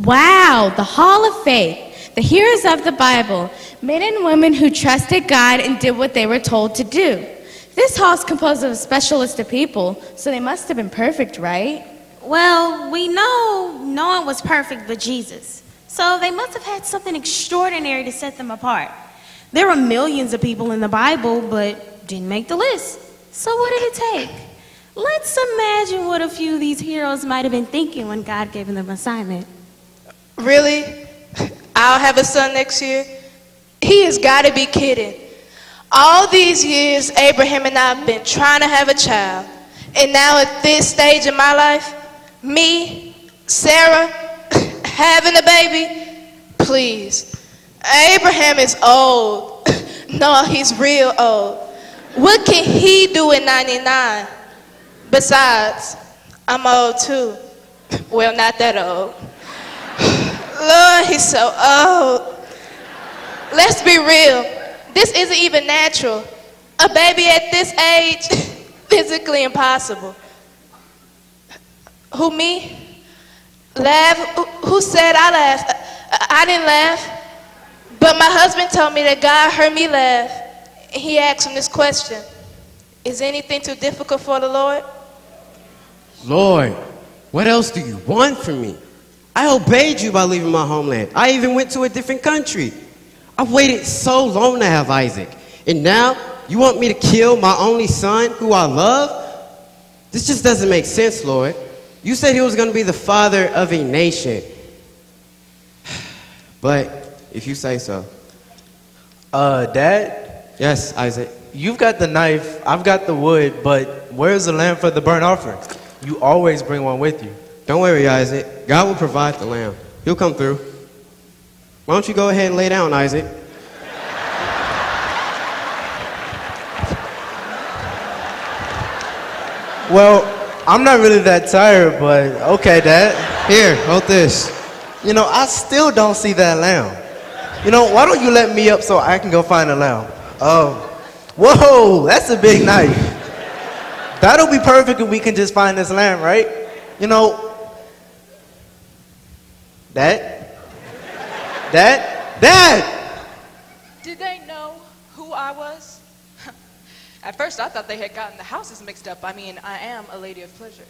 Wow, the Hall of Faith, the heroes of the Bible, men and women who trusted God and did what they were told to do. This hall is composed of a special list of people, so they must have been perfect, right? Well, we know no one was perfect but Jesus. So they must have had something extraordinary to set them apart. There were millions of people in the Bible, but didn't make the list. So what did it take? Let's imagine what a few of these heroes might have been thinking when God gave them an assignment. Really? I'll have a son next year? He has got to be kidding. All these years, Abraham and I have been trying to have a child. And now at this stage in my life, me, Sarah, having a baby? Please. Abraham is old. No, he's real old. What can he do at 99? Besides, I'm old too. Well, not that old. Lord, he's so old. Let's be real. This isn't even natural. A baby at this age, physically impossible. Who, me? Laugh? Who said I laughed? I didn't laugh. But my husband told me that God heard me laugh. He asked him this question: is anything too difficult for the Lord? Lord, what else do you want from me? I obeyed you by leaving my homeland. I even went to a different country. I've waited so long to have Isaac. And now you want me to kill my only son who I love? This just doesn't make sense, Lord. You said he was going to be the father of a nation. But if you say so. Dad? Yes, Isaac. You've got the knife, I've got the wood, but where's the lamb for the burnt offering? You always bring one with you. Don't worry, Isaac. God will provide the lamb. He'll come through. Why don't you go ahead and lay down, Isaac? Well, I'm not really that tired, but okay, Dad. Here, hold this. You know, I still don't see that lamb. You know, why don't you let me up so I can go find the lamb? Oh, whoa, that's a big knife. That'll be perfect if we can just find this lamb, right? You know, Dad? Did they know who I was? At first I thought they had gotten the houses mixed up. I mean, I am a lady of pleasure.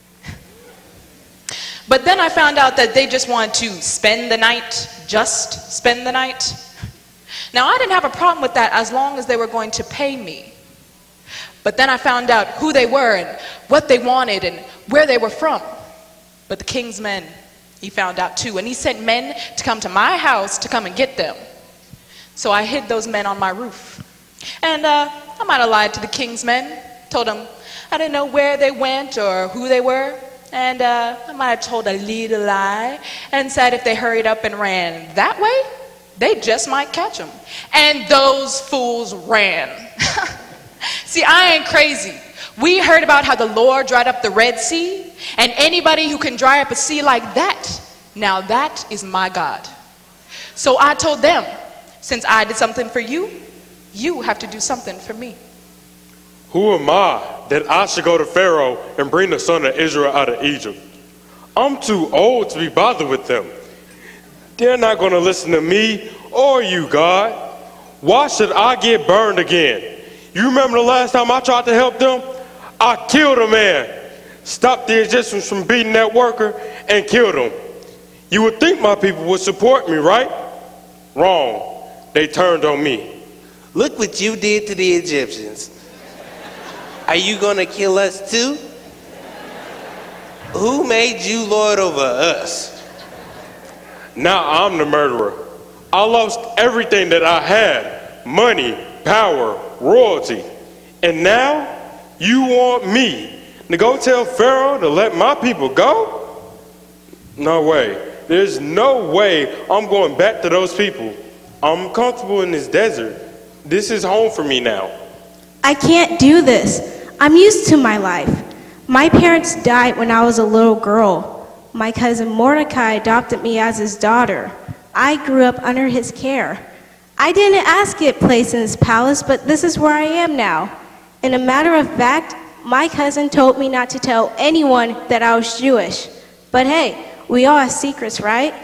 But then I found out that they just wanted to spend the night, just spend the night. Now I didn't have a problem with that as long as they were going to pay me. But then I found out who they were and what they wanted and where they were from. But the king's men, he found out too, and he sent men to come to my house to come and get them. So I hid those men on my roof. And I might have lied to the king's men, told them I didn't know where they went or who they were. And I might have told a little lie and said if they hurried up and ran that way, they just might catch them. And those fools ran. See, I ain't crazy. We heard about how the Lord dried up the Red Sea, and anybody who can dry up a sea like that, now that is my God. So I told them, since I did something for you, you have to do something for me. Who am I that I should go to Pharaoh and bring the son of Israel out of Egypt? I'm too old to be bothered with them. They're not going to listen to me or you, God. Why should I get burned again? You remember the last time I tried to help them? I killed a man, stopped the Egyptians from beating that worker, and killed him. You would think my people would support me, right? Wrong. They turned on me. Look what you did to the Egyptians. Are you going to kill us too? Who made you Lord over us? Now I'm the murderer. I lost everything that I had. Money, power, royalty. And now you want me to go tell Pharaoh to let my people go? No way. There's no way I'm going back to those people. I'm comfortable in this desert. This is home for me now. I can't do this. I'm used to my life. My parents died when I was a little girl. My cousin Mordecai adopted me as his daughter. I grew up under his care. I didn't ask to get placed in his palace, but this is where I am now. In a matter of fact, my cousin told me not to tell anyone that I was Jewish. But hey, we all have secrets, right?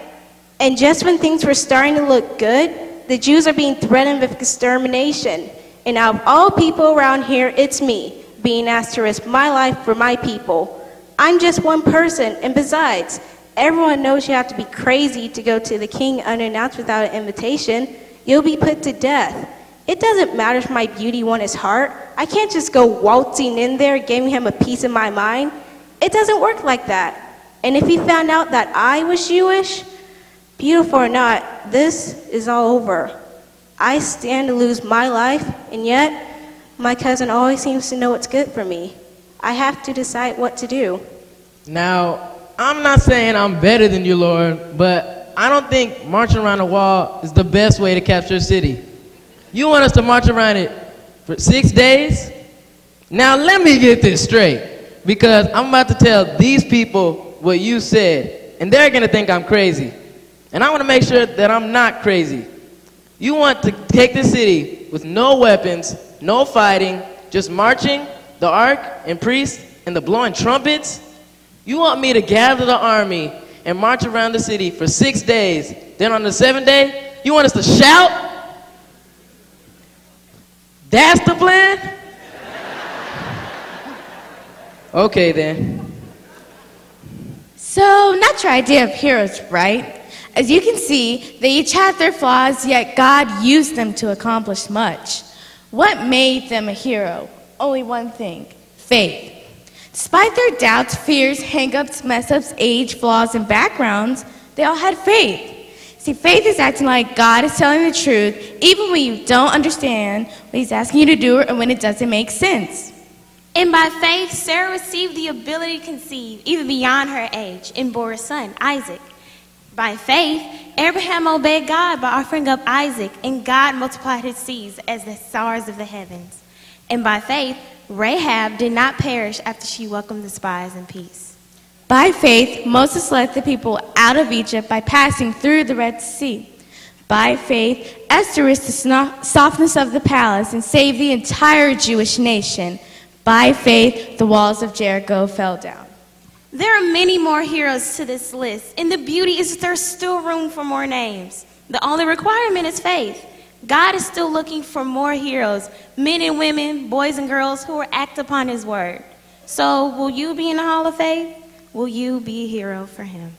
And just when things were starting to look good, the Jews are being threatened with extermination. And out of all people around here, it's me, being asked to risk my life for my people. I'm just one person, and besides, everyone knows you have to be crazy to go to the king unannounced without an invitation. You'll be put to death. It doesn't matter if my beauty won his heart. I can't just go waltzing in there, giving him a piece of my mind. It doesn't work like that. And if he found out that I was Jewish, beautiful or not, this is all over. I stand to lose my life, and yet my cousin always seems to know what's good for me. I have to decide what to do. Now, I'm not saying I'm better than you, Lord, but I don't think marching around the wall is the best way to capture a city. You want us to march around it for 6 days? Now let me get this straight, because I'm about to tell these people what you said, and they're gonna think I'm crazy. And I wanna make sure that I'm not crazy. You want to take the city with no weapons, no fighting, just marching, the ark, and priests, and the blowing trumpets? You want me to gather the army and march around the city for 6 days, then on the 7th day, you want us to shout? That's the plan? Okay then. So, not your idea of heroes, right? As you can see, they each had their flaws, yet God used them to accomplish much. What made them a hero? Only one thing: faith. Despite their doubts, fears, hang-ups, mess-ups, age, flaws, and backgrounds, they all had faith. See, faith is acting like God is telling the truth, even when you don't understand what he's asking you to do and when it doesn't make sense. And by faith, Sarah received the ability to conceive, even beyond her age, and bore a son, Isaac. By faith, Abraham obeyed God by offering up Isaac, and God multiplied his seeds as the stars of the heavens. And by faith, Rahab did not perish after she welcomed the spies in peace. By faith, Moses led the people out of Egypt by passing through the Red Sea. By faith, Esther risked the softness of the palace and saved the entire Jewish nation. By faith, the walls of Jericho fell down. There are many more heroes to this list, and the beauty is that there's still room for more names. The only requirement is faith. God is still looking for more heroes, men and women, boys and girls who will act upon his word. So will you be in the Hall of Faith? Will you be a hero for him?